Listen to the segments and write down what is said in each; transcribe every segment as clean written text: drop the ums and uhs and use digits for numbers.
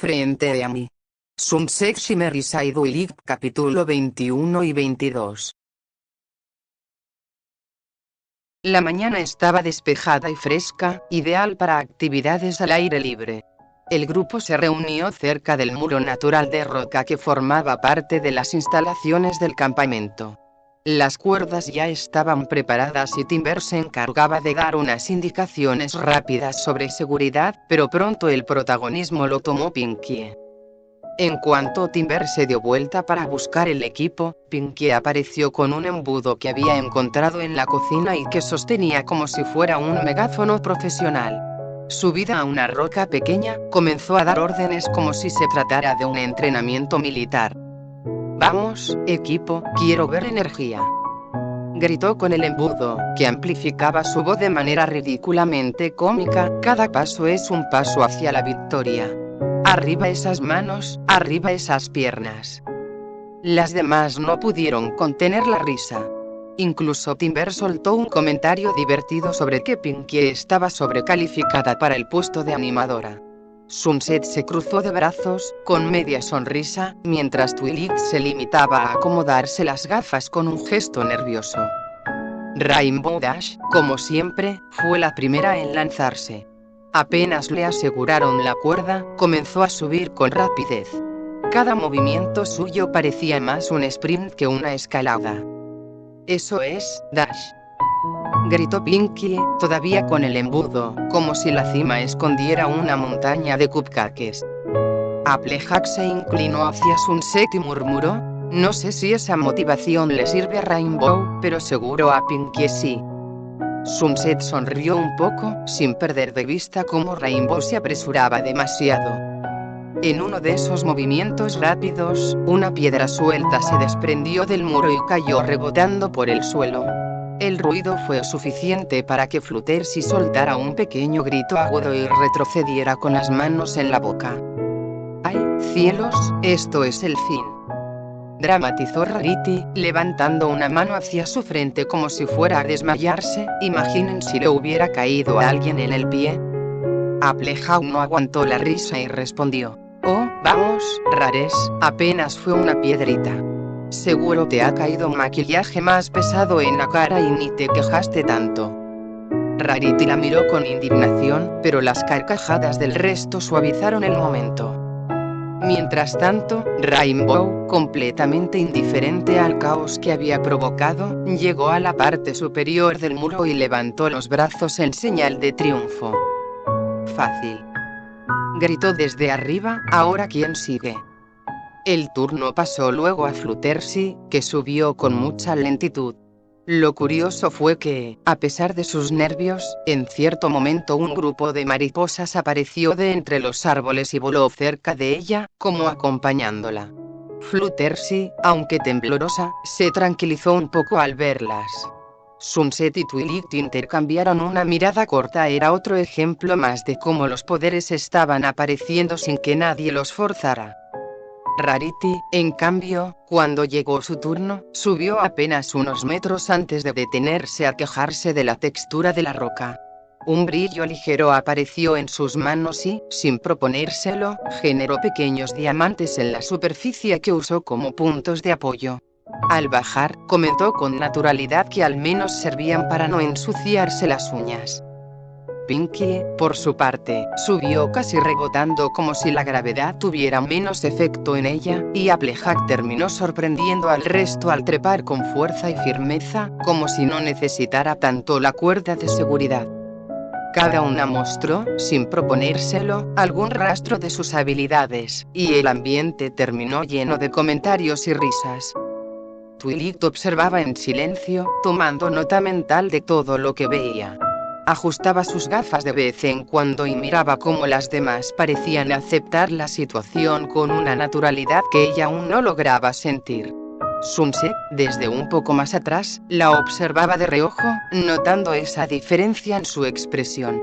Frente a mí. Sunset Shimmer Side Twilight capítulo 21 y 22. La mañana estaba despejada y fresca, ideal para actividades al aire libre. El grupo se reunió cerca del muro natural de roca que formaba parte de las instalaciones del campamento. Las cuerdas ya estaban preparadas y Timber se encargaba de dar unas indicaciones rápidas sobre seguridad, pero pronto el protagonismo lo tomó Pinkie. En cuanto Timber se dio vuelta para buscar el equipo, Pinkie apareció con un embudo que había encontrado en la cocina y que sostenía como si fuera un megáfono profesional. Subida a una roca pequeña, comenzó a dar órdenes como si se tratara de un entrenamiento militar. «Vamos, equipo, quiero ver energía», gritó con el embudo, que amplificaba su voz de manera ridículamente cómica. «Cada paso es un paso hacia la victoria. Arriba esas manos, arriba esas piernas». Las demás no pudieron contener la risa. Incluso Timber soltó un comentario divertido sobre que Pinkie estaba sobrecalificada para el puesto de animadora. Sunset se cruzó de brazos, con media sonrisa, mientras Twilight se limitaba a acomodarse las gafas con un gesto nervioso. Rainbow Dash, como siempre, fue la primera en lanzarse. Apenas le aseguraron la cuerda, comenzó a subir con rapidez. Cada movimiento suyo parecía más un sprint que una escalada. «Eso es, Dash», gritó Pinkie, todavía con el embudo, como si la cima escondiera una montaña de cupcakes. Applejack se inclinó hacia Sunset y murmuró: «No sé si esa motivación le sirve a Rainbow, pero seguro a Pinkie sí». Sunset sonrió un poco, sin perder de vista cómo Rainbow se apresuraba demasiado. En uno de esos movimientos rápidos, una piedra suelta se desprendió del muro y cayó rebotando por el suelo. El ruido fue suficiente para que Fluttershy soltara un pequeño grito agudo y retrocediera con las manos en la boca. «¡Ay, cielos, esto es el fin!», dramatizó Rarity, levantando una mano hacia su frente como si fuera a desmayarse. «Imaginen si le hubiera caído a alguien en el pie». Applejack no aguantó la risa y respondió: «Oh, vamos, Rares, apenas fue una piedrita. Seguro te ha caído maquillaje más pesado en la cara y ni te quejaste tanto». Rarity la miró con indignación, pero las carcajadas del resto suavizaron el momento. Mientras tanto, Rainbow, completamente indiferente al caos que había provocado, llegó a la parte superior del muro y levantó los brazos en señal de triunfo. «Fácil», gritó desde arriba. «Ahora ¿quién sigue?». El turno pasó luego a Fluttershy, que subió con mucha lentitud. Lo curioso fue que, a pesar de sus nervios, en cierto momento un grupo de mariposas apareció de entre los árboles y voló cerca de ella, como acompañándola. Fluttershy, aunque temblorosa, se tranquilizó un poco al verlas. Sunset y Twilight intercambiaron una mirada corta. Era otro ejemplo más de cómo los poderes estaban apareciendo sin que nadie los forzara. Rarity, en cambio, cuando llegó su turno, subió apenas unos metros antes de detenerse a quejarse de la textura de la roca. Un brillo ligero apareció en sus manos y, sin proponérselo, generó pequeños diamantes en la superficie que usó como puntos de apoyo. Al bajar, comentó con naturalidad que al menos servían para no ensuciarse las uñas. Pinkie, por su parte, subió casi rebotando como si la gravedad tuviera menos efecto en ella, y Applejack terminó sorprendiendo al resto al trepar con fuerza y firmeza, como si no necesitara tanto la cuerda de seguridad. Cada una mostró, sin proponérselo, algún rastro de sus habilidades, y el ambiente terminó lleno de comentarios y risas. Twilight observaba en silencio, tomando nota mental de todo lo que veía. Ajustaba sus gafas de vez en cuando y miraba cómo las demás parecían aceptar la situación con una naturalidad que ella aún no lograba sentir. Sunset, desde un poco más atrás, la observaba de reojo, notando esa diferencia en su expresión.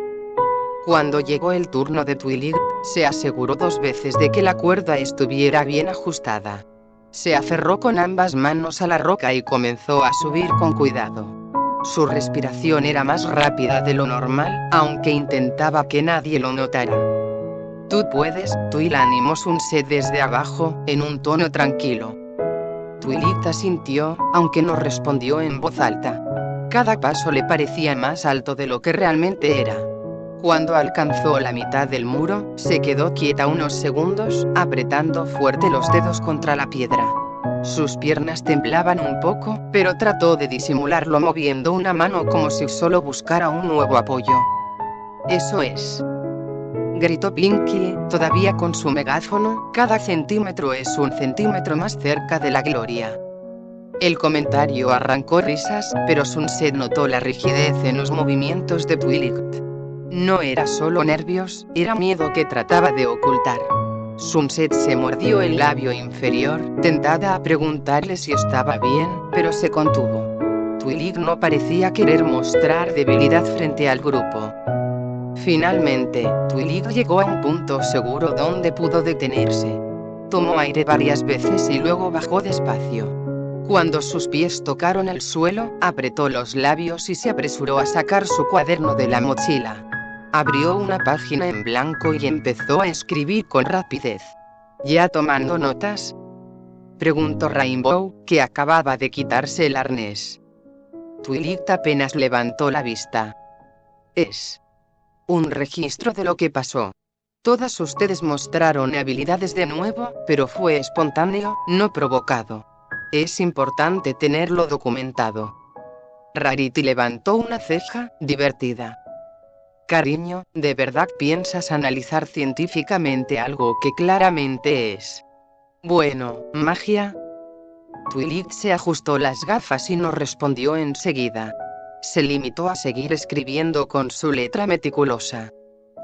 Cuando llegó el turno de Twilight, se aseguró 2 veces de que la cuerda estuviera bien ajustada. Se aferró con ambas manos a la roca y comenzó a subir con cuidado. Su respiración era más rápida de lo normal, aunque intentaba que nadie lo notara. Tú puedes, Twill animó Sunset desde abajo, en un tono tranquilo. Twilight asintió, aunque no respondió en voz alta. Cada paso le parecía más alto de lo que realmente era. Cuando alcanzó la mitad del muro, se quedó quieta unos segundos, apretando fuerte los dedos contra la piedra. Sus piernas temblaban un poco, pero trató de disimularlo moviendo una mano como si solo buscara un nuevo apoyo. «Eso es», gritó Pinkie, todavía con su megáfono, «cada centímetro es un centímetro más cerca de la gloria». El comentario arrancó risas, pero Sunset notó la rigidez en los movimientos de Twilight. No era solo nervios, era miedo que trataba de ocultar. Sunset se mordió el labio inferior, tentada a preguntarle si estaba bien, pero se contuvo. Twilight no parecía querer mostrar debilidad frente al grupo. Finalmente, Twilight llegó a un punto seguro donde pudo detenerse. Tomó aire varias veces y luego bajó despacio. Cuando sus pies tocaron el suelo, apretó los labios y se apresuró a sacar su cuaderno de la mochila. Abrió una página en blanco y empezó a escribir con rapidez. ¿Ya tomando notas?, preguntó Rainbow, que acababa de quitarse el arnés. Twilight apenas levantó la vista. Es un registro de lo que pasó. Todas ustedes mostraron habilidades de nuevo, pero fue espontáneo, no provocado. Es importante tenerlo documentado. Rarity levantó una ceja, divertida. Cariño, ¿de verdad piensas analizar científicamente algo que claramente es bueno, magia? Twilight se ajustó las gafas y no respondió enseguida. Se limitó a seguir escribiendo con su letra meticulosa.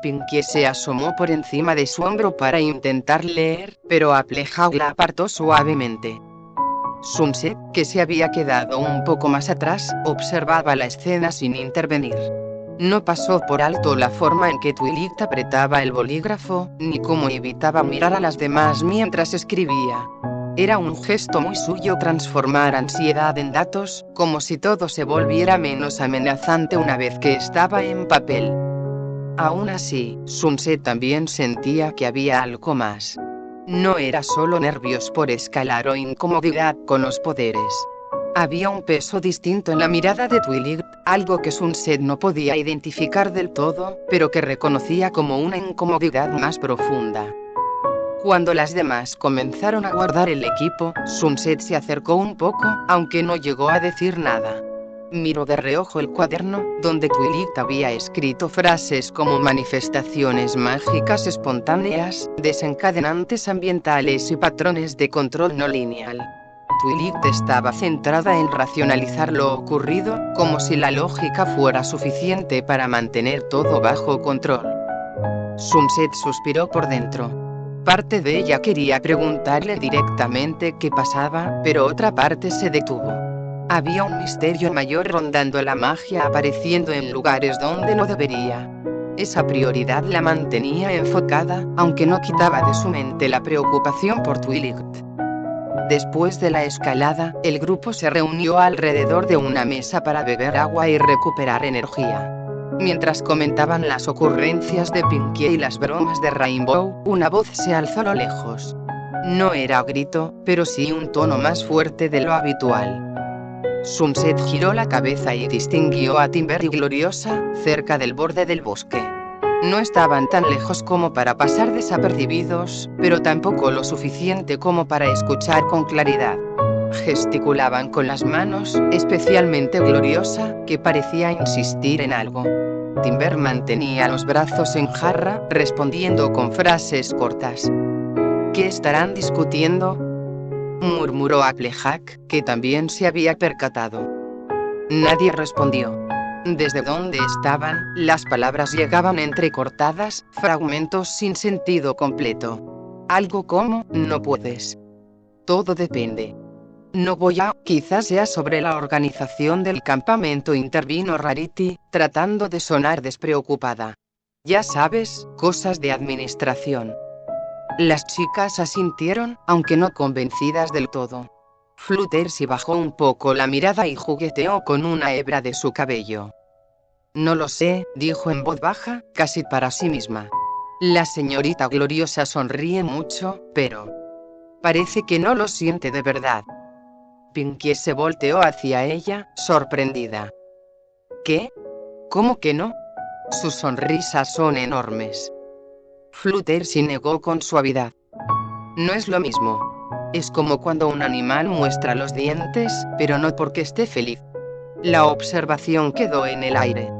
Pinkie se asomó por encima de su hombro para intentar leer, pero Applejack la apartó suavemente. Sunset, que se había quedado un poco más atrás, observaba la escena sin intervenir. No pasó por alto la forma en que Twilight apretaba el bolígrafo, ni cómo evitaba mirar a las demás mientras escribía. Era un gesto muy suyo transformar ansiedad en datos, como si todo se volviera menos amenazante una vez que estaba en papel. Aún así, Sunset también sentía que había algo más. No era solo nervios por escalar o incomodidad con los poderes. Había un peso distinto en la mirada de Twilight, algo que Sunset no podía identificar del todo, pero que reconocía como una incomodidad más profunda. Cuando las demás comenzaron a guardar el equipo, Sunset se acercó un poco, aunque no llegó a decir nada. Miró de reojo el cuaderno, donde Twilight había escrito frases como manifestaciones mágicas espontáneas, desencadenantes ambientales y patrones de control no lineal. Twilight estaba centrada en racionalizar lo ocurrido, como si la lógica fuera suficiente para mantener todo bajo control. Sunset suspiró por dentro. Parte de ella quería preguntarle directamente qué pasaba, pero otra parte se detuvo. Había un misterio mayor rondando la magia apareciendo en lugares donde no debería. Esa prioridad la mantenía enfocada, aunque no quitaba de su mente la preocupación por Twilight. Después de la escalada, el grupo se reunió alrededor de una mesa para beber agua y recuperar energía. Mientras comentaban las ocurrencias de Pinkie y las bromas de Rainbow, una voz se alzó a lo lejos. No era grito, pero sí un tono más fuerte de lo habitual. Sunset giró la cabeza y distinguió a Timber y Gloriosa, cerca del borde del bosque. No estaban tan lejos como para pasar desapercibidos, pero tampoco lo suficiente como para escuchar con claridad. Gesticulaban con las manos, especialmente Gloriosa, que parecía insistir en algo. Timber mantenía los brazos en jarra, respondiendo con frases cortas. ¿Qué estarán discutiendo?, murmuró Applejack, que también se había percatado. Nadie respondió. Desde donde estaban, las palabras llegaban entrecortadas, fragmentos sin sentido completo. Algo como, no puedes. Todo depende. No voy a, quizás sea sobre la organización del campamento, intervino Rarity, tratando de sonar despreocupada. Ya sabes, cosas de administración. Las chicas asintieron, aunque no convencidas del todo. Fluttershy bajó un poco la mirada y jugueteó con una hebra de su cabello. No lo sé, dijo en voz baja, casi para sí misma. La señorita Gloriosa sonríe mucho, pero parece que no lo siente de verdad. Pinkie se volteó hacia ella, sorprendida. ¿Qué? ¿Cómo que no? Sus sonrisas son enormes. Fluttershy negó con suavidad. No es lo mismo. Es como cuando un animal muestra los dientes, pero no porque esté feliz. La observación quedó en el aire.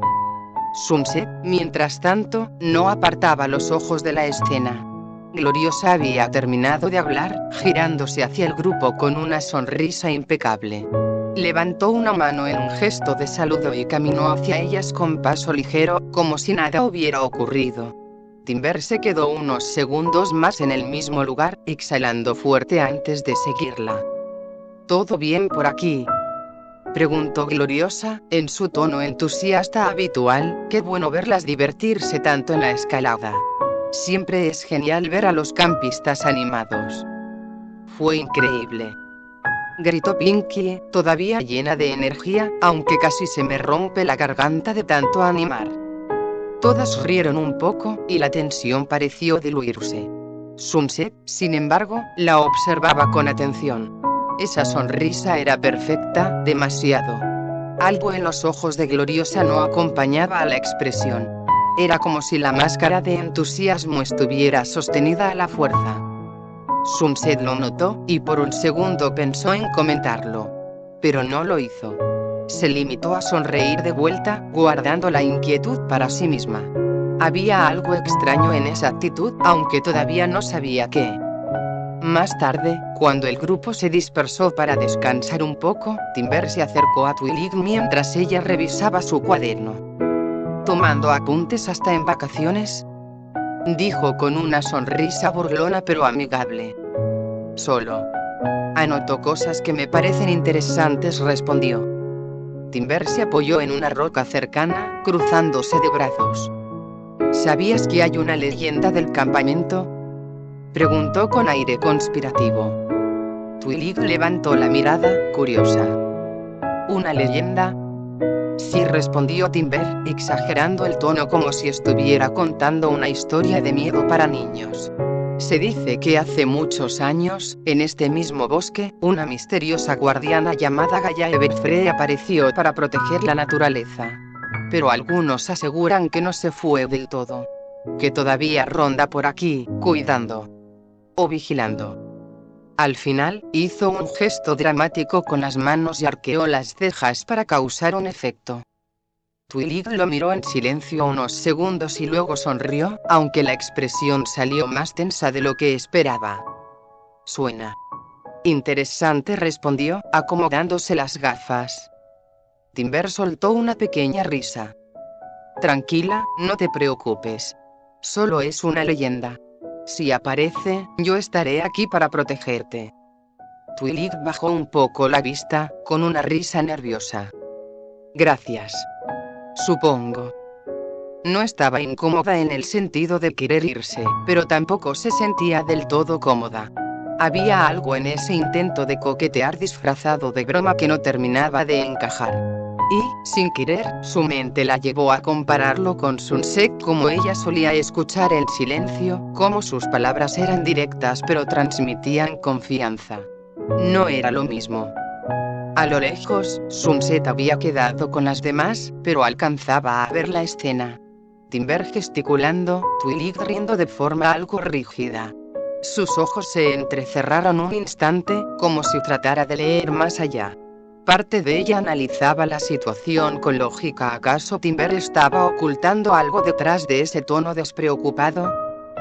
Sunset, mientras tanto, no apartaba los ojos de la escena. Gloriosa había terminado de hablar, girándose hacia el grupo con una sonrisa impecable. Levantó una mano en un gesto de saludo y caminó hacia ellas con paso ligero, como si nada hubiera ocurrido. Timber se quedó unos segundos más en el mismo lugar, exhalando fuerte antes de seguirla. ¿Todo bien por aquí?, preguntó Gloriosa, en su tono entusiasta habitual. Qué bueno verlas divertirse tanto en la escalada. Siempre es genial ver a los campistas animados. Fue increíble, gritó Pinkie, todavía llena de energía, aunque casi se me rompe la garganta de tanto animar. Todas rieron un poco, y la tensión pareció diluirse. Sunset, sin embargo, la observaba con atención. Esa sonrisa era perfecta, demasiado. Algo en los ojos de Gloriosa no acompañaba a la expresión. Era como si la máscara de entusiasmo estuviera sostenida a la fuerza. Sunset lo notó, y por un segundo pensó en comentarlo. Pero no lo hizo. Se limitó a sonreír de vuelta, guardando la inquietud para sí misma. Había algo extraño en esa actitud, aunque todavía no sabía qué. Más tarde, cuando el grupo se dispersó para descansar un poco, Timber se acercó a Twilight mientras ella revisaba su cuaderno. ¿Tomando apuntes hasta en vacaciones?, dijo con una sonrisa burlona pero amigable. Solo anoto cosas que me parecen interesantes, respondió. Timber se apoyó en una roca cercana, cruzándose de brazos. ¿Sabías que hay una leyenda del campamento?, preguntó con aire conspirativo. Twilight levantó la mirada, curiosa. ¿Una leyenda? Sí, respondió Timber, exagerando el tono como si estuviera contando una historia de miedo para niños. Se dice que hace muchos años, en este mismo bosque, una misteriosa guardiana llamada Gaia Everfree apareció para proteger la naturaleza. Pero algunos aseguran que no se fue del todo. Que todavía ronda por aquí, cuidando o vigilando. Al final, hizo un gesto dramático con las manos y arqueó las cejas para causar un efecto. Twilight lo miró en silencio unos segundos y luego sonrió, aunque la expresión salió más tensa de lo que esperaba. Suena interesante, respondió, acomodándose las gafas. Timber soltó una pequeña risa. Tranquila, no te preocupes. Solo es una leyenda. Si aparece, yo estaré aquí para protegerte. Twilight bajó un poco la vista, con una risa nerviosa. Gracias. Supongo. No estaba incómoda en el sentido de querer irse, pero tampoco se sentía del todo cómoda. Había algo en ese intento de coquetear disfrazado de broma que no terminaba de encajar. Y, sin querer, su mente la llevó a compararlo con Sunset, como ella solía escuchar en silencio, como sus palabras eran directas pero transmitían confianza. No era lo mismo. A lo lejos, Sunset había quedado con las demás, pero alcanzaba a ver la escena. Timber gesticulando, Twilight riendo de forma algo rígida. Sus ojos se entrecerraron un instante, como si tratara de leer más allá. Parte de ella analizaba la situación con lógica. ¿Acaso Timber estaba ocultando algo detrás de ese tono despreocupado?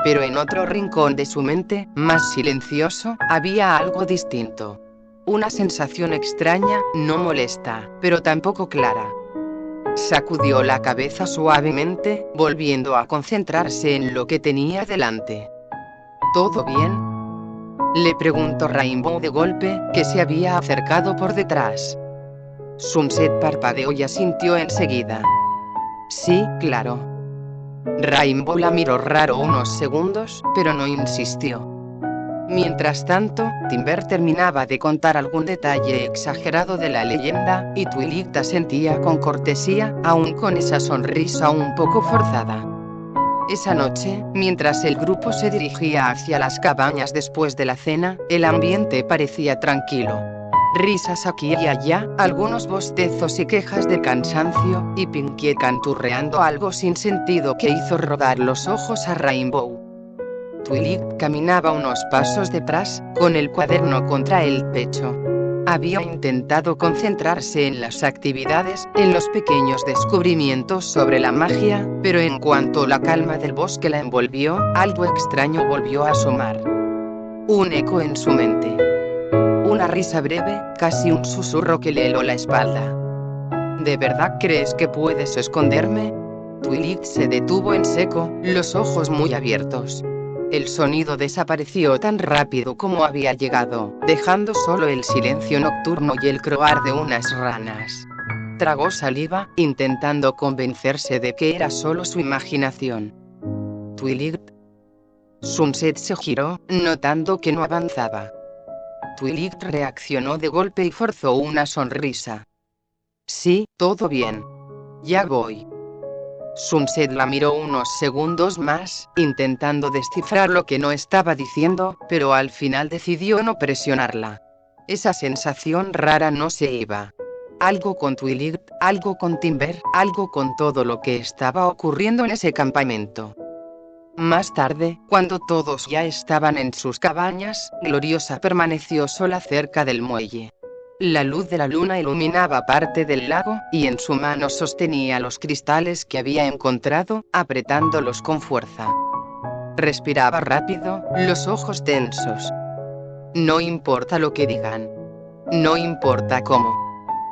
Pero en otro rincón de su mente, más silencioso, había algo distinto. Una sensación extraña, no molesta, pero tampoco clara. Sacudió la cabeza suavemente, volviendo a concentrarse en lo que tenía delante. ¿Todo bien?, le preguntó Rainbow de golpe, que se había acercado por detrás. Sunset parpadeó y asintió enseguida. Sí, claro. Rainbow la miró raro unos segundos, pero no insistió. Mientras tanto, Timber terminaba de contar algún detalle exagerado de la leyenda, y Twilight asentía con cortesía, aun con esa sonrisa un poco forzada. Esa noche, mientras el grupo se dirigía hacia las cabañas después de la cena, el ambiente parecía tranquilo. Risas aquí y allá, algunos bostezos y quejas de cansancio, y Pinkie canturreando algo sin sentido que hizo rodar los ojos a Rainbow. Twilight caminaba unos pasos detrás, con el cuaderno contra el pecho. Había intentado concentrarse en las actividades, en los pequeños descubrimientos sobre la magia, pero en cuanto la calma del bosque la envolvió, algo extraño volvió a asomar. Un eco en su mente. Una risa breve, casi un susurro que le heló la espalda. ¿De verdad crees que puedes esconderme? Twilight se detuvo en seco, los ojos muy abiertos. El sonido desapareció tan rápido como había llegado, dejando solo el silencio nocturno y el croar de unas ranas. Tragó saliva, intentando convencerse de que era solo su imaginación. Twilight. Sunset se giró, notando que no avanzaba. Twilight reaccionó de golpe y forzó una sonrisa. Sí, todo bien. Ya voy. Sunset la miró unos segundos más, intentando descifrar lo que no estaba diciendo, pero al final decidió no presionarla. Esa sensación rara no se iba. Algo con Twilight, algo con Timber, algo con todo lo que estaba ocurriendo en ese campamento. Más tarde, cuando todos ya estaban en sus cabañas, Gloriosa permaneció sola cerca del muelle. La luz de la luna iluminaba parte del lago, y en su mano sostenía los cristales que había encontrado, apretándolos con fuerza. Respiraba rápido, los ojos tensos. No importa lo que digan. No importa cómo.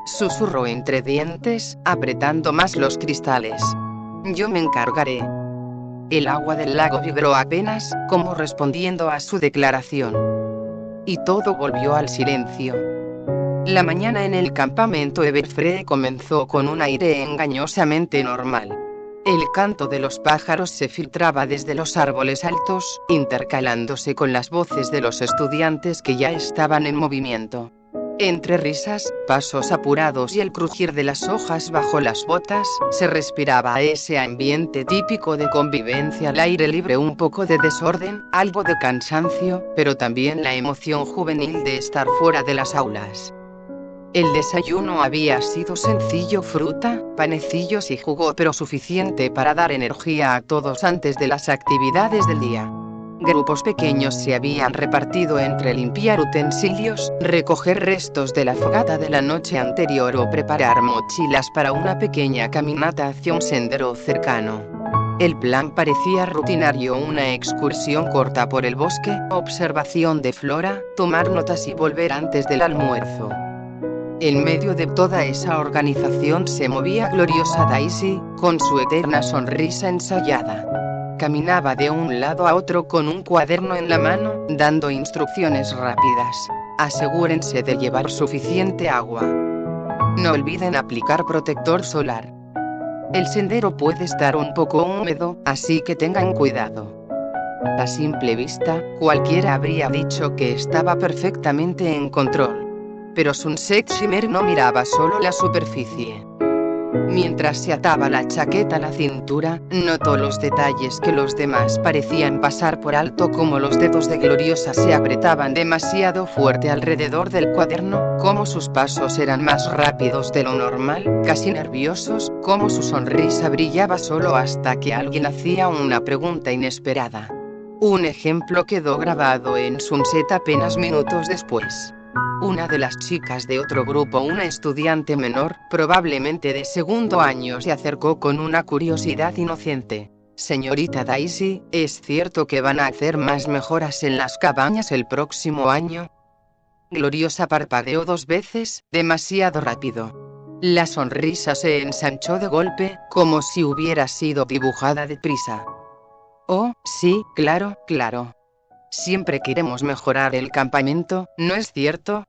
Susurró entre dientes, apretando más los cristales. Yo me encargaré. El agua del lago vibró apenas, como respondiendo a su declaración. Y todo volvió al silencio. La mañana en el campamento Everfree comenzó con un aire engañosamente normal. El canto de los pájaros se filtraba desde los árboles altos, intercalándose con las voces de los estudiantes que ya estaban en movimiento. Entre risas, pasos apurados y el crujir de las hojas bajo las botas, se respiraba ese ambiente típico de convivencia al aire libre, un poco de desorden, algo de cansancio, pero también la emoción juvenil de estar fuera de las aulas. El desayuno había sido sencillo: fruta, panecillos y jugo, pero suficiente para dar energía a todos antes de las actividades del día. Grupos pequeños se habían repartido entre limpiar utensilios, recoger restos de la fogata de la noche anterior o preparar mochilas para una pequeña caminata hacia un sendero cercano. El plan parecía rutinario: una excursión corta por el bosque, observación de flora, tomar notas y volver antes del almuerzo. En medio de toda esa organización se movía Gloriosa Daisy, con su eterna sonrisa ensayada. Caminaba de un lado a otro con un cuaderno en la mano, dando instrucciones rápidas. Asegúrense de llevar suficiente agua. No olviden aplicar protector solar. El sendero puede estar un poco húmedo, así que tengan cuidado. A simple vista, cualquiera habría dicho que estaba perfectamente en control. Pero Sunset Shimmer no miraba solo la superficie. Mientras se ataba la chaqueta a la cintura, notó los detalles que los demás parecían pasar por alto, como los dedos de Gloriosa se apretaban demasiado fuerte alrededor del cuaderno, como sus pasos eran más rápidos de lo normal, casi nerviosos, como su sonrisa brillaba solo hasta que alguien hacía una pregunta inesperada. Un ejemplo quedó grabado en Sunset apenas minutos después. Una de las chicas de otro grupo, una estudiante menor, probablemente de segundo año, se acercó con una curiosidad inocente. Señorita Daisy, ¿es cierto que van a hacer más mejoras en las cabañas el próximo año? Gloriosa parpadeó 2 veces, demasiado rápido. La sonrisa se ensanchó de golpe, como si hubiera sido dibujada deprisa. Oh, sí, claro, claro. Siempre queremos mejorar el campamento, ¿no es cierto?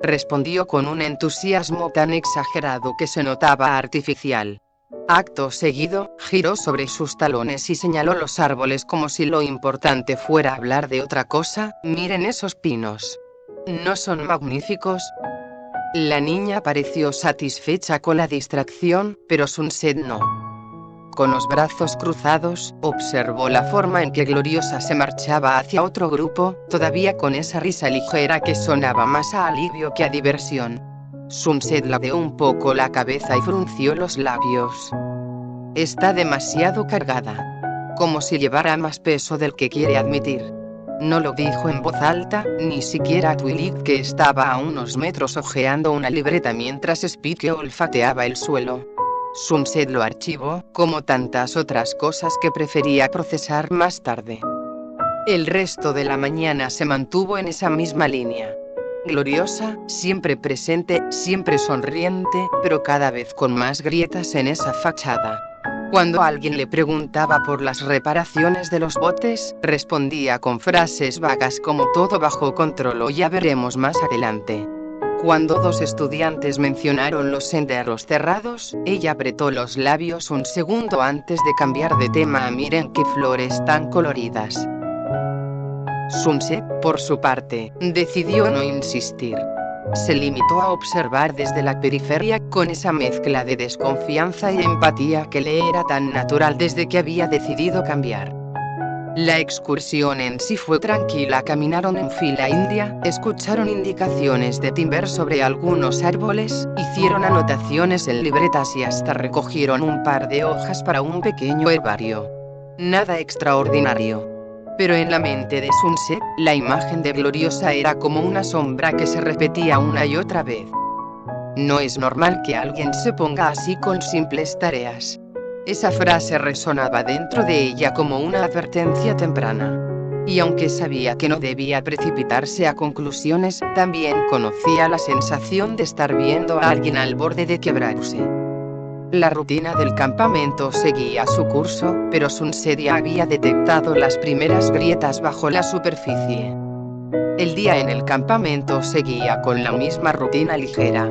Respondió con un entusiasmo tan exagerado que se notaba artificial. Acto seguido, giró sobre sus talones y señaló los árboles como si lo importante fuera hablar de otra cosa. Miren esos pinos. ¿No son magníficos? La niña pareció satisfecha con la distracción, pero Sunset no. con los brazos cruzados, observó la forma en que Gloriosa se marchaba hacia otro grupo, todavía con esa risa ligera que sonaba más a alivio que a diversión. Sunset ladeó un poco la cabeza y frunció los labios. Está demasiado cargada. Como si llevara más peso del que quiere admitir. No lo dijo en voz alta, ni siquiera a Twilight, que estaba a unos metros hojeando una libreta mientras Spike olfateaba el suelo. Sunset lo archivó, como tantas otras cosas que prefería procesar más tarde. El resto de la mañana se mantuvo en esa misma línea. Gloriosa, siempre presente, siempre sonriente, pero cada vez con más grietas en esa fachada. Cuando alguien le preguntaba por las reparaciones de los botes, respondía con frases vagas como todo bajo control o ya veremos más adelante. Cuando dos estudiantes mencionaron los senderos cerrados, ella apretó los labios un segundo antes de cambiar de tema a miren qué flores tan coloridas. Sunset, por su parte, decidió no insistir. Se limitó a observar desde la periferia, con esa mezcla de desconfianza y empatía que le era tan natural desde que había decidido cambiar. La excursión en sí fue tranquila. Caminaron en fila india, escucharon indicaciones de Timber sobre algunos árboles, hicieron anotaciones en libretas y hasta recogieron un par de hojas para un pequeño herbario. Nada extraordinario. Pero en la mente de Sunset, la imagen de Gloriosa era como una sombra que se repetía una y otra vez. No es normal que alguien se ponga así con simples tareas. Esa frase resonaba dentro de ella como una advertencia temprana. Y aunque sabía que no debía precipitarse a conclusiones, también conocía la sensación de estar viendo a alguien al borde de quebrarse. La rutina del campamento seguía su curso, pero Sunset ya había detectado las primeras grietas bajo la superficie. El día en el campamento seguía con la misma rutina ligera.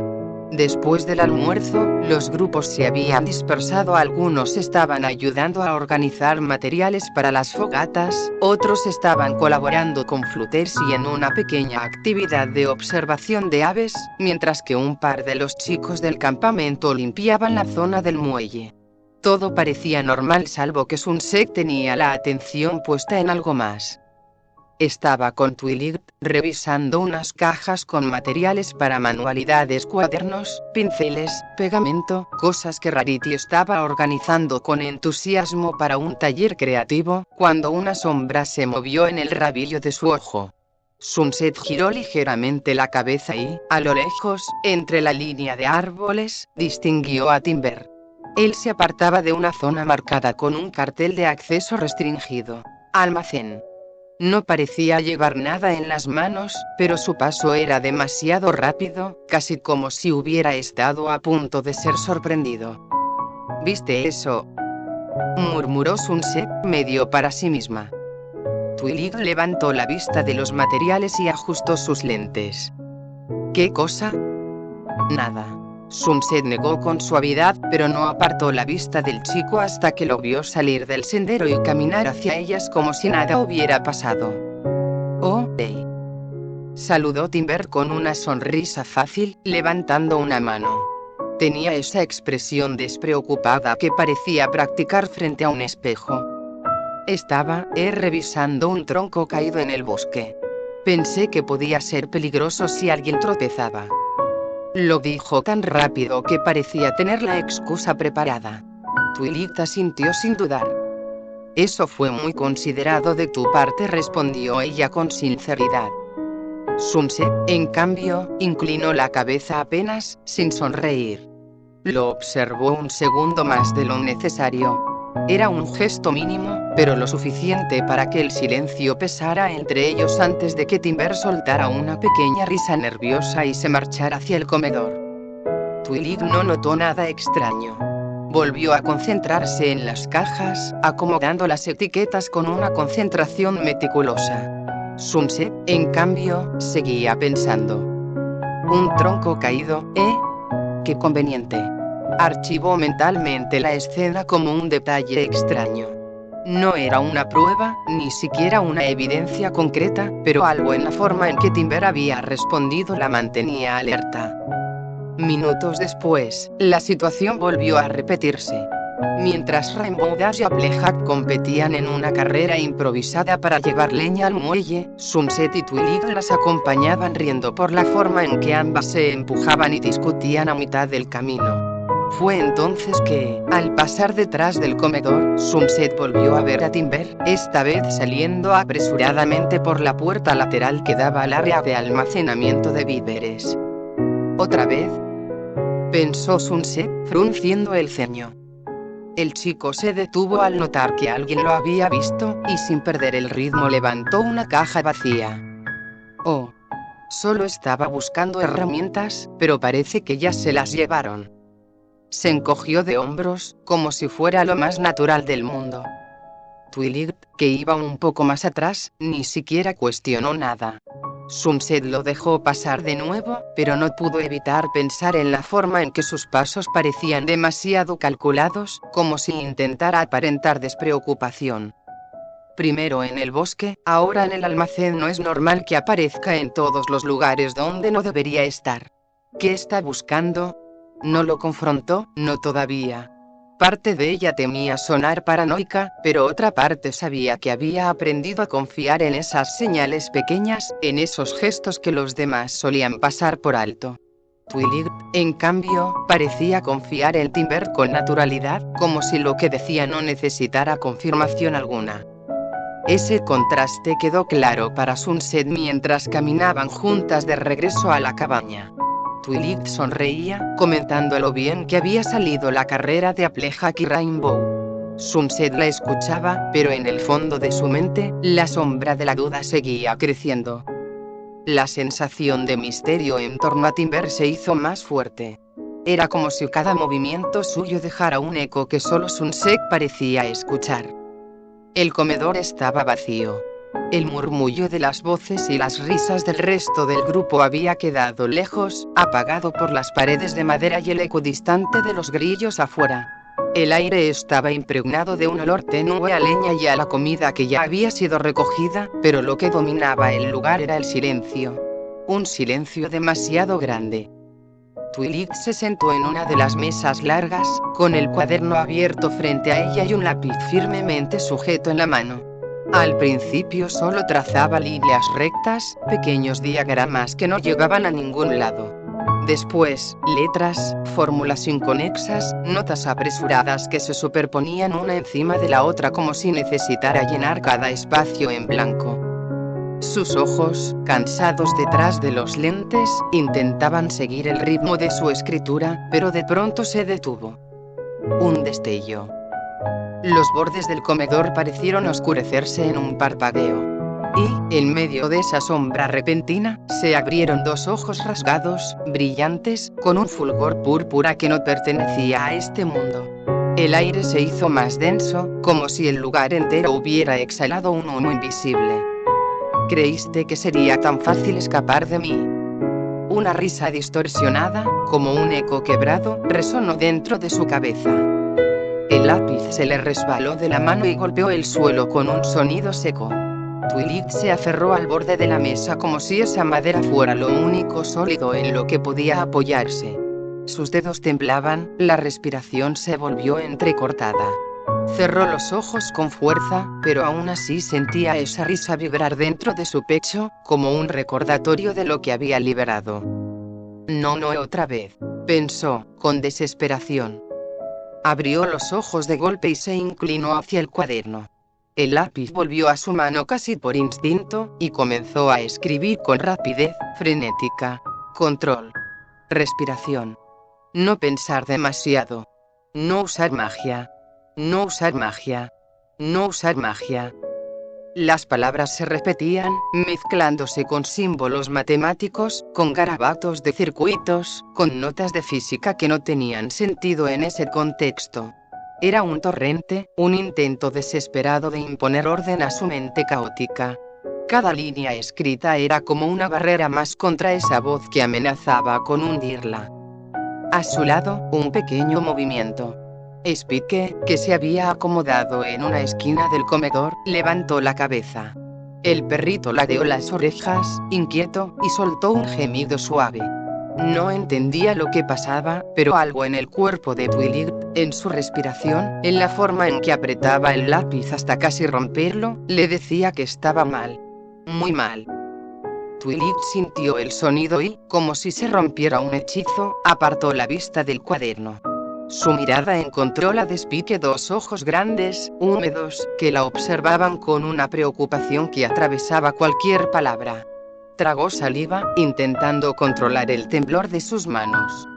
Después del almuerzo, los grupos se habían dispersado. Algunos estaban ayudando a organizar materiales para las fogatas, otros estaban colaborando con Fluttershy en una pequeña actividad de observación de aves, mientras que un par de los chicos del campamento limpiaban la zona del muelle. Todo parecía normal salvo que Sunset tenía la atención puesta en algo más. Estaba con Twilight, revisando unas cajas con materiales para manualidades, cuadernos, pinceles, pegamento, cosas que Rarity estaba organizando con entusiasmo para un taller creativo, cuando una sombra se movió en el rabillo de su ojo. Sunset giró ligeramente la cabeza y, a lo lejos, entre la línea de árboles, distinguió a Timber. Él se apartaba de una zona marcada con un cartel de acceso restringido. Almacén. No parecía llevar nada en las manos, pero su paso era demasiado rápido, casi como si hubiera estado a punto de ser sorprendido. ¿Viste eso?, murmuró Sunset, medio para sí misma. Twilight levantó la vista de los materiales y ajustó sus lentes. ¿Qué cosa? Nada. Sunset negó con suavidad, pero no apartó la vista del chico hasta que lo vio salir del sendero y caminar hacia ellas como si nada hubiera pasado. «Oh, hey», saludó Timber con una sonrisa fácil, levantando una mano. Tenía esa expresión despreocupada que parecía practicar frente a un espejo. Estaba, revisando un tronco caído en el bosque. Pensé que podía ser peligroso si alguien tropezaba. Lo dijo tan rápido que parecía tener la excusa preparada. Twilight asintió sin dudar. Eso fue muy considerado de tu parte, respondió ella con sinceridad. Sunset, en cambio, inclinó la cabeza apenas, sin sonreír. Lo observó un segundo más de lo necesario. Era un gesto mínimo, pero lo suficiente para que el silencio pesara entre ellos antes de que Timber soltara una pequeña risa nerviosa y se marchara hacia el comedor. Twilight no notó nada extraño. Volvió a concentrarse en las cajas, acomodando las etiquetas con una concentración meticulosa. Sunset, en cambio, seguía pensando. Un tronco caído, ¿eh? ¡Qué conveniente! Archivó mentalmente la escena como un detalle extraño. No era una prueba, ni siquiera una evidencia concreta, pero algo en la forma en que Timber había respondido la mantenía alerta. Minutos después, la situación volvió a repetirse. Mientras Rainbow Dash y Applejack competían en una carrera improvisada para llevar leña al muelle, Sunset y Twilight las acompañaban riendo por la forma en que ambas se empujaban y discutían a mitad del camino. Fue entonces que, al pasar detrás del comedor, Sunset volvió a ver a Timber, esta vez saliendo apresuradamente por la puerta lateral que daba al área de almacenamiento de víveres. ¿Otra vez?, pensó Sunset, frunciendo el ceño. El chico se detuvo al notar que alguien lo había visto, y sin perder el ritmo levantó una caja vacía. Oh. Solo estaba buscando herramientas, pero parece que ya se las llevaron. Se encogió de hombros, como si fuera lo más natural del mundo. Twilight, que iba un poco más atrás, ni siquiera cuestionó nada. Sunset lo dejó pasar de nuevo, pero no pudo evitar pensar en la forma en que sus pasos parecían demasiado calculados, como si intentara aparentar despreocupación. Primero en el bosque, ahora en el almacén. No es normal que aparezca en todos los lugares donde no debería estar. ¿Qué está buscando? No lo confrontó, no todavía. Parte de ella temía sonar paranoica, pero otra parte sabía que había aprendido a confiar en esas señales pequeñas, en esos gestos que los demás solían pasar por alto. Twilight, en cambio, parecía confiar en Timber con naturalidad, como si lo que decía no necesitara confirmación alguna. Ese contraste quedó claro para Sunset mientras caminaban juntas de regreso a la cabaña. Twilight sonreía, comentando lo bien que había salido la carrera de Applejack y Rainbow. Sunset la escuchaba, pero en el fondo de su mente, la sombra de la duda seguía creciendo. La sensación de misterio en torno a Timber se hizo más fuerte. Era como si cada movimiento suyo dejara un eco que solo Sunset parecía escuchar. El comedor estaba vacío. El murmullo de las voces y las risas del resto del grupo había quedado lejos, apagado por las paredes de madera y el eco distante de los grillos afuera. El aire estaba impregnado de un olor tenue a leña y a la comida que ya había sido recogida, pero lo que dominaba el lugar era el silencio. Un silencio demasiado grande. Twilight se sentó en una de las mesas largas, con el cuaderno abierto frente a ella y un lápiz firmemente sujeto en la mano. Al principio solo trazaba líneas rectas, pequeños diagramas que no llegaban a ningún lado. Después, letras, fórmulas inconexas, notas apresuradas que se superponían una encima de la otra como si necesitara llenar cada espacio en blanco. Sus ojos, cansados detrás de los lentes, intentaban seguir el ritmo de su escritura, pero de pronto se detuvo. Un destello. Los bordes del comedor parecieron oscurecerse en un parpadeo. Y, en medio de esa sombra repentina, se abrieron dos ojos rasgados, brillantes, con un fulgor púrpura que no pertenecía a este mundo. El aire se hizo más denso, como si el lugar entero hubiera exhalado un humo invisible. ¿Creíste que sería tan fácil escapar de mí? Una risa distorsionada, como un eco quebrado, resonó dentro de su cabeza. El lápiz se le resbaló de la mano y golpeó el suelo con un sonido seco. Twilight se aferró al borde de la mesa como si esa madera fuera lo único sólido en lo que podía apoyarse. Sus dedos temblaban, la respiración se volvió entrecortada. Cerró los ojos con fuerza, pero aún así sentía esa risa vibrar dentro de su pecho, como un recordatorio de lo que había liberado. No otra vez, pensó, con desesperación. Abrió los ojos de golpe y se inclinó hacia el cuaderno. El lápiz volvió a su mano casi por instinto, y comenzó a escribir con rapidez frenética. Control. Respiración. No pensar demasiado. No usar magia. No usar magia. No usar magia. Las palabras se repetían, mezclándose con símbolos matemáticos, con garabatos de circuitos, con notas de física que no tenían sentido en ese contexto. Era un torrente, un intento desesperado de imponer orden a su mente caótica. Cada línea escrita era como una barrera más contra esa voz que amenazaba con hundirla. A su lado, un pequeño movimiento. Spike, que se había acomodado en una esquina del comedor, levantó la cabeza. El perrito ladeó las orejas, inquieto, y soltó un gemido suave. No entendía lo que pasaba, pero algo en el cuerpo de Twilight, en su respiración, en la forma en que apretaba el lápiz hasta casi romperlo, le decía que estaba mal. Muy mal. Twilight sintió el sonido y, como si se rompiera un hechizo, apartó la vista del cuaderno. Su mirada encontró la de Spike, dos ojos grandes, húmedos, que la observaban con una preocupación que atravesaba cualquier palabra. Tragó saliva, intentando controlar el temblor de sus manos.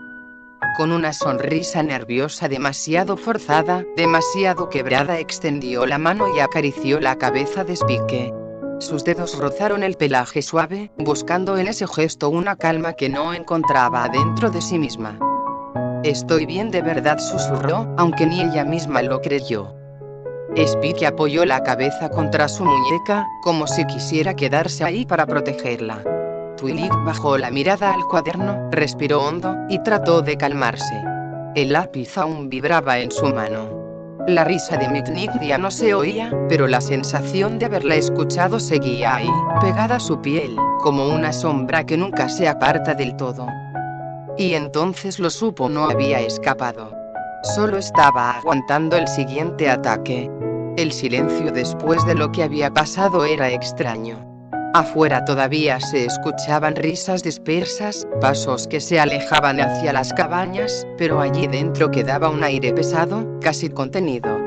Con una sonrisa nerviosa demasiado forzada, demasiado quebrada, extendió la mano y acarició la cabeza de Spike. Sus dedos rozaron el pelaje suave, buscando en ese gesto una calma que no encontraba dentro de sí misma. «Estoy bien de verdad», susurró, aunque ni ella misma lo creyó. Spike apoyó la cabeza contra su muñeca, como si quisiera quedarse ahí para protegerla. Twilight bajó la mirada al cuaderno, respiró hondo, y trató de calmarse. El lápiz aún vibraba en su mano. La risa de Mitnick ya no se oía, pero la sensación de haberla escuchado seguía ahí, pegada a su piel, como una sombra que nunca se aparta del todo. Y entonces lo supo, no había escapado. Solo estaba aguantando el siguiente ataque. El silencio después de lo que había pasado era extraño. Afuera todavía se escuchaban risas dispersas, pasos que se alejaban hacia las cabañas, pero allí dentro quedaba un aire pesado, casi contenido.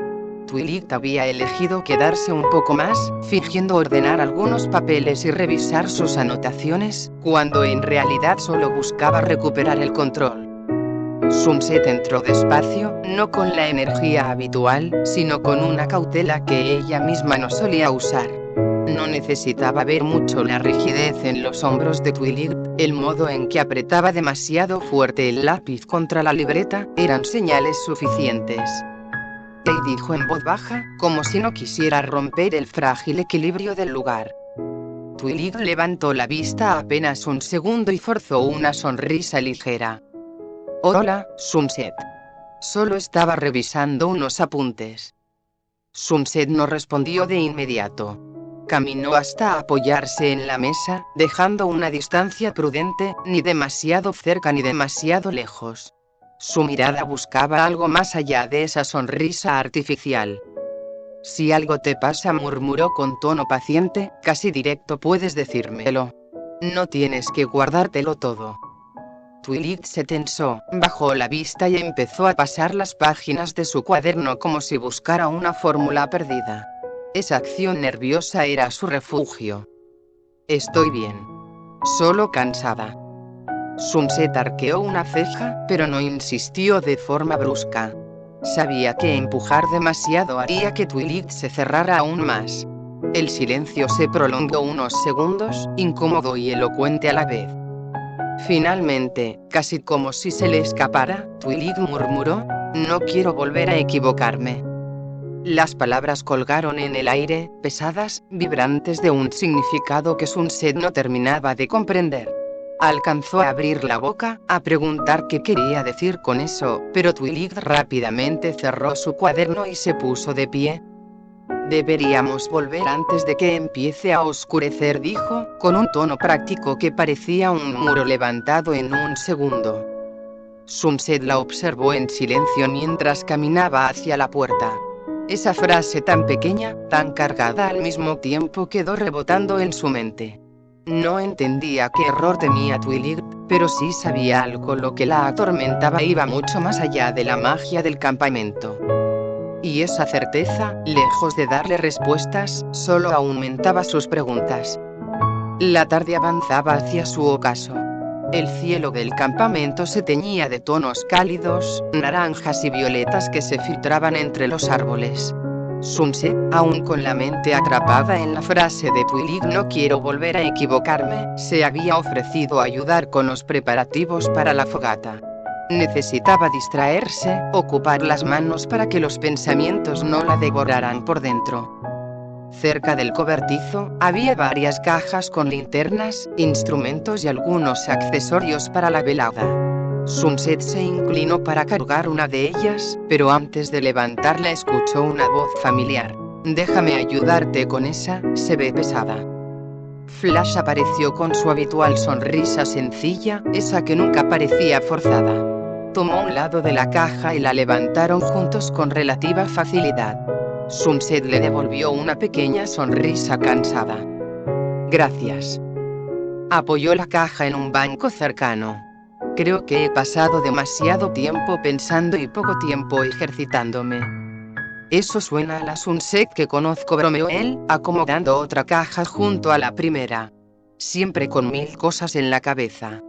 Twilight había elegido quedarse un poco más, fingiendo ordenar algunos papeles y revisar sus anotaciones, cuando en realidad solo buscaba recuperar el control. Sunset entró despacio, no con la energía habitual, sino con una cautela que ella misma no solía usar. No necesitaba ver mucho la rigidez en los hombros de Twilight, el modo en que apretaba demasiado fuerte el lápiz contra la libreta, eran señales suficientes. «Hey», dijo en voz baja, como si no quisiera romper el frágil equilibrio del lugar. Twilight levantó la vista apenas un segundo y forzó una sonrisa ligera. «Hola, Sunset». Solo estaba revisando unos apuntes. Sunset no respondió de inmediato. Caminó hasta apoyarse en la mesa, dejando una distancia prudente, ni demasiado cerca ni demasiado lejos. Su mirada buscaba algo más allá de esa sonrisa artificial. «Si algo te pasa», murmuró con tono paciente, casi directo, «puedes decírmelo. No tienes que guardártelo todo». Twilight se tensó, bajó la vista y empezó a pasar las páginas de su cuaderno como si buscara una fórmula perdida. Esa acción nerviosa era su refugio. «Estoy bien. Solo cansada». Sunset arqueó una ceja, pero no insistió de forma brusca. Sabía que empujar demasiado haría que Twilight se cerrara aún más. El silencio se prolongó unos segundos, incómodo y elocuente a la vez. Finalmente, casi como si se le escapara, Twilight murmuró: «No quiero volver a equivocarme». Las palabras colgaron en el aire, pesadas, vibrantes de un significado que Sunset no terminaba de comprender. Alcanzó a abrir la boca, a preguntar qué quería decir con eso, pero Twilight rápidamente cerró su cuaderno y se puso de pie. «Deberíamos volver antes de que empiece a oscurecer», dijo, con un tono práctico que parecía un muro levantado en un segundo. Sunset la observó en silencio mientras caminaba hacia la puerta. Esa frase tan pequeña, tan cargada al mismo tiempo, quedó rebotando en su mente. No entendía qué error temía Twilight, pero sí sabía algo. Lo que la atormentaba iba mucho más allá de la magia del campamento. Y esa certeza, lejos de darle respuestas, solo aumentaba sus preguntas. La tarde avanzaba hacia su ocaso. El cielo del campamento se teñía de tonos cálidos, naranjas y violetas que se filtraban entre los árboles. Sunset, aún con la mente atrapada en la frase de Twilight «no quiero volver a equivocarme», se había ofrecido a ayudar con los preparativos para la fogata. Necesitaba distraerse, ocupar las manos para que los pensamientos no la devoraran por dentro. Cerca del cobertizo, había varias cajas con linternas, instrumentos y algunos accesorios para la velada. Sunset se inclinó para cargar una de ellas, pero antes de levantarla escuchó una voz familiar. «Déjame ayudarte con esa, se ve pesada». Flash apareció con su habitual sonrisa sencilla, esa que nunca parecía forzada. Tomó un lado de la caja y la levantaron juntos con relativa facilidad. Sunset le devolvió una pequeña sonrisa cansada. Gracias. Apoyó la caja en un banco cercano. Creo que he pasado demasiado tiempo pensando y poco tiempo ejercitándome. Eso suena a la Sunset que conozco, bromeó él, acomodando otra caja junto a la primera. Siempre con 1000 cosas en la cabeza.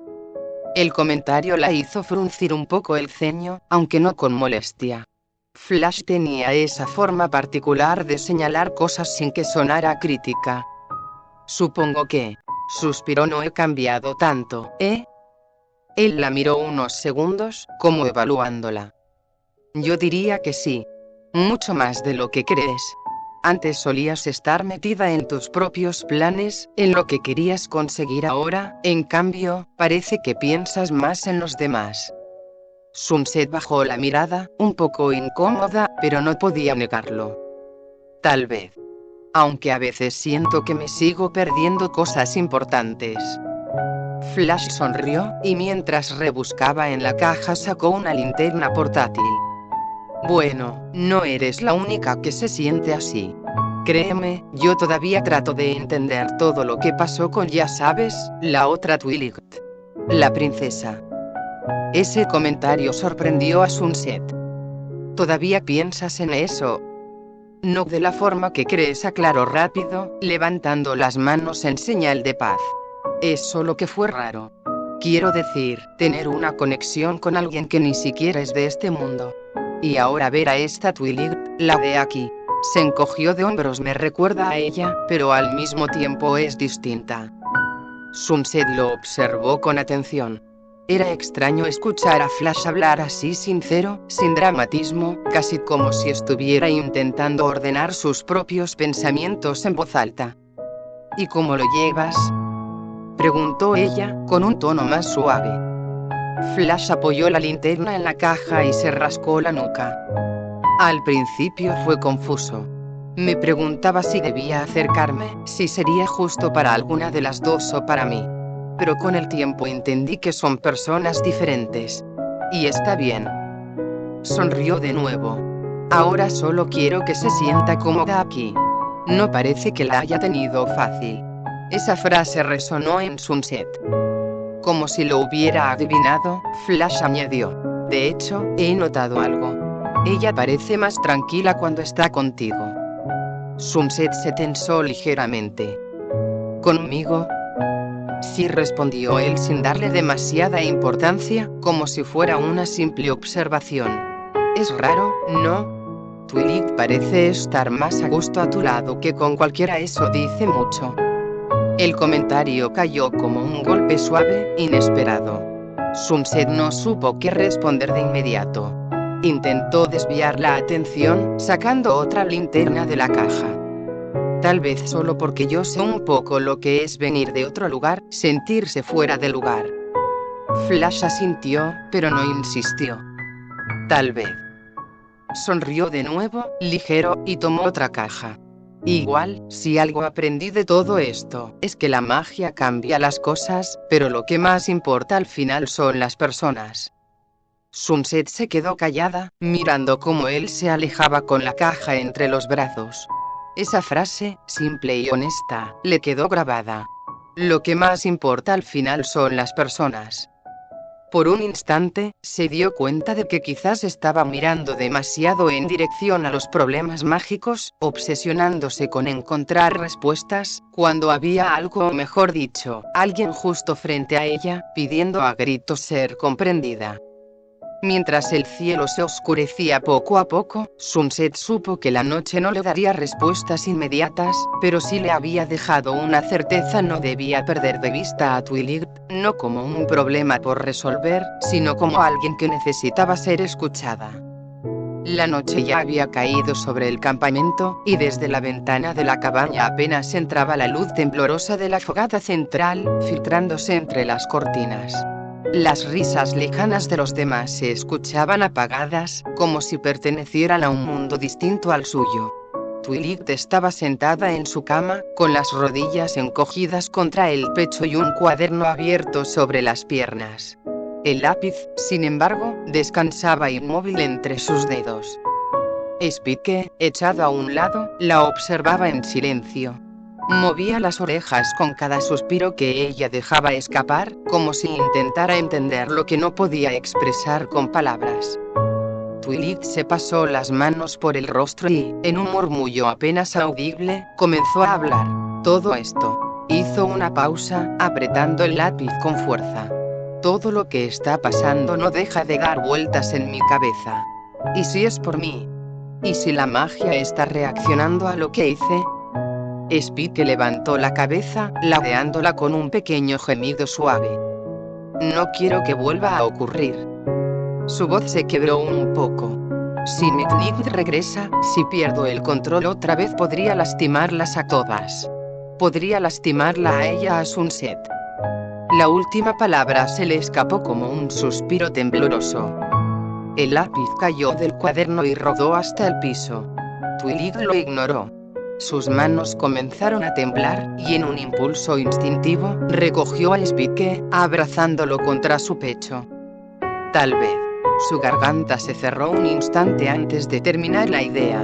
El comentario la hizo fruncir un poco el ceño, aunque no con molestia. Flash tenía esa forma particular de señalar cosas sin que sonara crítica. Supongo que, suspiró, no he cambiado tanto, ¿eh? Él la miró unos segundos, como evaluándola. Yo diría que sí. Mucho más de lo que crees. Antes solías estar metida en tus propios planes, en lo que querías conseguir. Ahora, en cambio, parece que piensas más en los demás. Sunset bajó la mirada, un poco incómoda, pero no podía negarlo. Tal vez. Aunque a veces siento que me sigo perdiendo cosas importantes. Flash sonrió, y mientras rebuscaba en la caja sacó una linterna portátil. Bueno, no eres la única que se siente así. Créeme, yo todavía trato de entender todo lo que pasó con, ya sabes, la otra Twilight. La princesa. Ese comentario sorprendió a Sunset. ¿Todavía piensas en eso? No de la forma que crees, aclaró rápido, levantando las manos en señal de paz. Es solo que fue raro. Quiero decir, tener una conexión con alguien que ni siquiera es de este mundo. Y ahora ver a esta Twilight, la de aquí. Se encogió de hombros. Me recuerda a ella, pero al mismo tiempo es distinta. Sunset lo observó con atención. Era extraño escuchar a Flash hablar así, sincero, sin dramatismo, casi como si estuviera intentando ordenar sus propios pensamientos en voz alta. ¿Y cómo lo llevas?, preguntó ella, con un tono más suave. Flash apoyó la linterna en la caja y se rascó la nuca. Al principio fue confuso. Me preguntaba si debía acercarme, si sería justo para alguna de las dos o para mí. Pero con el tiempo entendí que son personas diferentes. Y está bien. Sonrió de nuevo. Ahora solo quiero que se sienta cómoda aquí. No parece que la haya tenido fácil. Esa frase resonó en Sunset. Como si lo hubiera adivinado, Flash añadió. De hecho, he notado algo. Ella parece más tranquila cuando está contigo. Sunset se tensó ligeramente. ¿Conmigo? Sí, respondió él sin darle demasiada importancia, como si fuera una simple observación. Es raro, ¿no? Twilight parece estar más a gusto a tu lado que con cualquiera. Eso dice mucho. El comentario cayó como un golpe suave, inesperado. Sunset no supo qué responder de inmediato. Intentó desviar la atención, sacando otra linterna de la caja. Tal vez solo porque yo sé un poco lo que es venir de otro lugar, sentirse fuera de lugar. Flash asintió, pero no insistió. Tal vez. Sonrió de nuevo, ligero, y tomó otra caja. Igual, si algo aprendí de todo esto, es que la magia cambia las cosas, pero lo que más importa al final son las personas. Sunset se quedó callada, mirando cómo él se alejaba con la caja entre los brazos. Esa frase, simple y honesta, le quedó grabada. Lo que más importa al final son las personas. Por un instante, se dio cuenta de que quizás estaba mirando demasiado en dirección a los problemas mágicos, obsesionándose con encontrar respuestas, cuando había algo, o mejor dicho, alguien justo frente a ella, pidiendo a gritos ser comprendida. Mientras el cielo se oscurecía poco a poco, Sunset supo que la noche no le daría respuestas inmediatas, pero sí le había dejado una certeza: no debía perder de vista a Twilight, no como un problema por resolver, sino como alguien que necesitaba ser escuchada. La noche ya había caído sobre el campamento, y desde la ventana de la cabaña apenas entraba la luz temblorosa de la fogata central, filtrándose entre las cortinas. Las risas lejanas de los demás se escuchaban apagadas, como si pertenecieran a un mundo distinto al suyo. Twilight estaba sentada en su cama, con las rodillas encogidas contra el pecho y un cuaderno abierto sobre las piernas. El lápiz, sin embargo, descansaba inmóvil entre sus dedos. Spike, echado a un lado, la observaba en silencio. Movía las orejas con cada suspiro que ella dejaba escapar, como si intentara entender lo que no podía expresar con palabras. Twilight se pasó las manos por el rostro y, en un murmullo apenas audible, comenzó a hablar. Todo esto. Hizo una pausa, apretando el lápiz con fuerza. Todo lo que está pasando no deja de dar vueltas en mi cabeza. ¿Y si es por mí? ¿Y si la magia está reaccionando a lo que hice? Spike levantó la cabeza, ladeándola con un pequeño gemido suave. No quiero que vuelva a ocurrir. Su voz se quebró un poco. Si Nick regresa, si pierdo el control otra vez podría lastimarlas a todas. Podría lastimarla a ella, a Sunset. La última palabra se le escapó como un suspiro tembloroso. El lápiz cayó del cuaderno y rodó hasta el piso. Twilight lo ignoró. Sus manos comenzaron a temblar, y en un impulso instintivo, recogió a Spike, abrazándolo contra su pecho. Tal vez. Su garganta se cerró un instante antes de terminar la idea.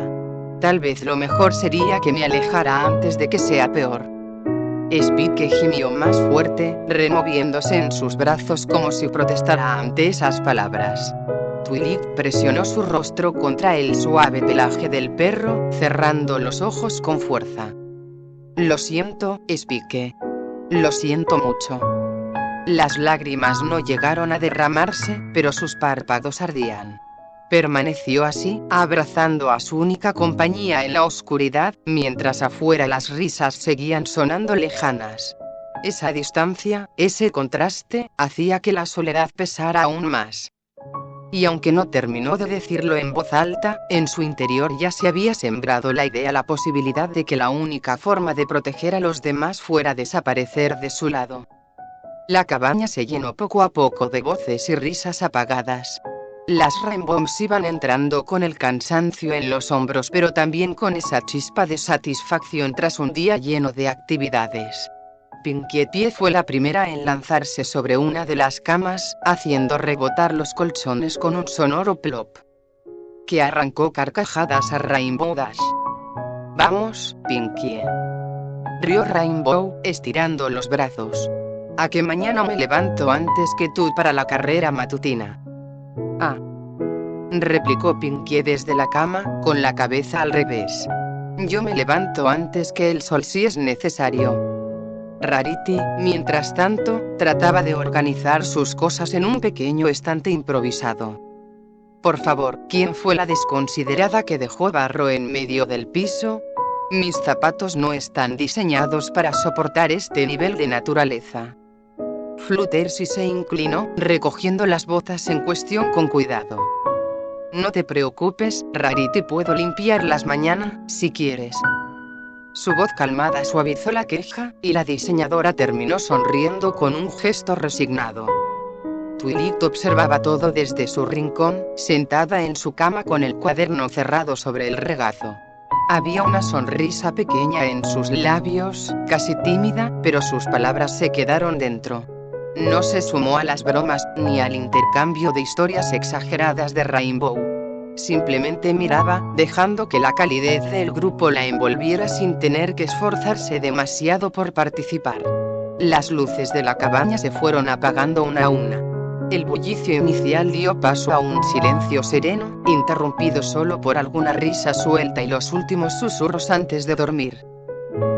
Tal vez lo mejor sería que me alejara antes de que sea peor. Spike gimió más fuerte, removiéndose en sus brazos como si protestara ante esas palabras. Twilight presionó su rostro contra el suave pelaje del perro, cerrando los ojos con fuerza. Lo siento, Spike. Lo siento mucho. Las lágrimas no llegaron a derramarse, pero sus párpados ardían. Permaneció así, abrazando a su única compañía en la oscuridad, mientras afuera las risas seguían sonando lejanas. Esa distancia, ese contraste, hacía que la soledad pesara aún más. Y aunque no terminó de decirlo en voz alta, en su interior ya se había sembrado la posibilidad de que la única forma de proteger a los demás fuera desaparecer de su lado. La cabaña se llenó poco a poco de voces y risas apagadas. Las Rainbows iban entrando con el cansancio en los hombros, pero también con esa chispa de satisfacción tras un día lleno de actividades. Pinkie Pie fue la primera en lanzarse sobre una de las camas, haciendo rebotar los colchones con un sonoro plop, que arrancó carcajadas a Rainbow Dash. «Vamos, Pinkie», rió Rainbow, estirando los brazos. «A que mañana me levanto antes que tú para la carrera matutina». «Ah», replicó Pinkie desde la cama, con la cabeza al revés. «Yo me levanto antes que el sol si es necesario». Rarity, mientras tanto, trataba de organizar sus cosas en un pequeño estante improvisado. «Por favor, ¿quién fue la desconsiderada que dejó barro en medio del piso? Mis zapatos no están diseñados para soportar este nivel de naturaleza». Fluttershy se inclinó, recogiendo las botas en cuestión con cuidado. «No te preocupes, Rarity, puedo limpiarlas mañana, si quieres». Su voz calmada suavizó la queja, y la diseñadora terminó sonriendo con un gesto resignado. Twilight observaba todo desde su rincón, sentada en su cama con el cuaderno cerrado sobre el regazo. Había una sonrisa pequeña en sus labios, casi tímida, pero sus palabras se quedaron dentro. No se sumó a las bromas, ni al intercambio de historias exageradas de Rainbow. Simplemente miraba, dejando que la calidez del grupo la envolviera sin tener que esforzarse demasiado por participar. Las luces de la cabaña se fueron apagando una a una. El bullicio inicial dio paso a un silencio sereno, interrumpido solo por alguna risa suelta y los últimos susurros antes de dormir.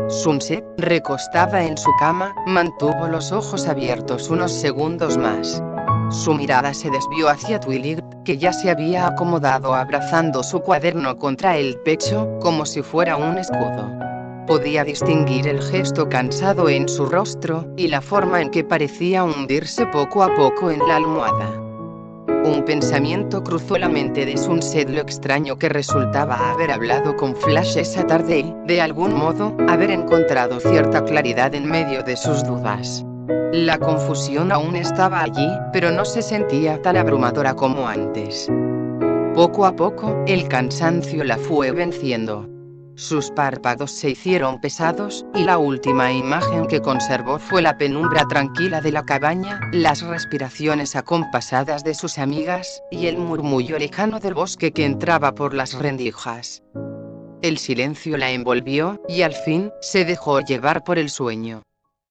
Sunset, recostada en su cama, mantuvo los ojos abiertos unos segundos más. Su mirada se desvió hacia Twilight, que ya se había acomodado abrazando su cuaderno contra el pecho, como si fuera un escudo. Podía distinguir el gesto cansado en su rostro, y la forma en que parecía hundirse poco a poco en la almohada. Un pensamiento cruzó la mente de Sunset: lo extraño que resultaba haber hablado con Flash esa tarde y, de algún modo, haber encontrado cierta claridad en medio de sus dudas. La confusión aún estaba allí, pero no se sentía tan abrumadora como antes. Poco a poco, el cansancio la fue venciendo. Sus párpados se hicieron pesados, y la última imagen que conservó fue la penumbra tranquila de la cabaña, las respiraciones acompasadas de sus amigas, y el murmullo lejano del bosque que entraba por las rendijas. El silencio la envolvió, y al fin, se dejó llevar por el sueño.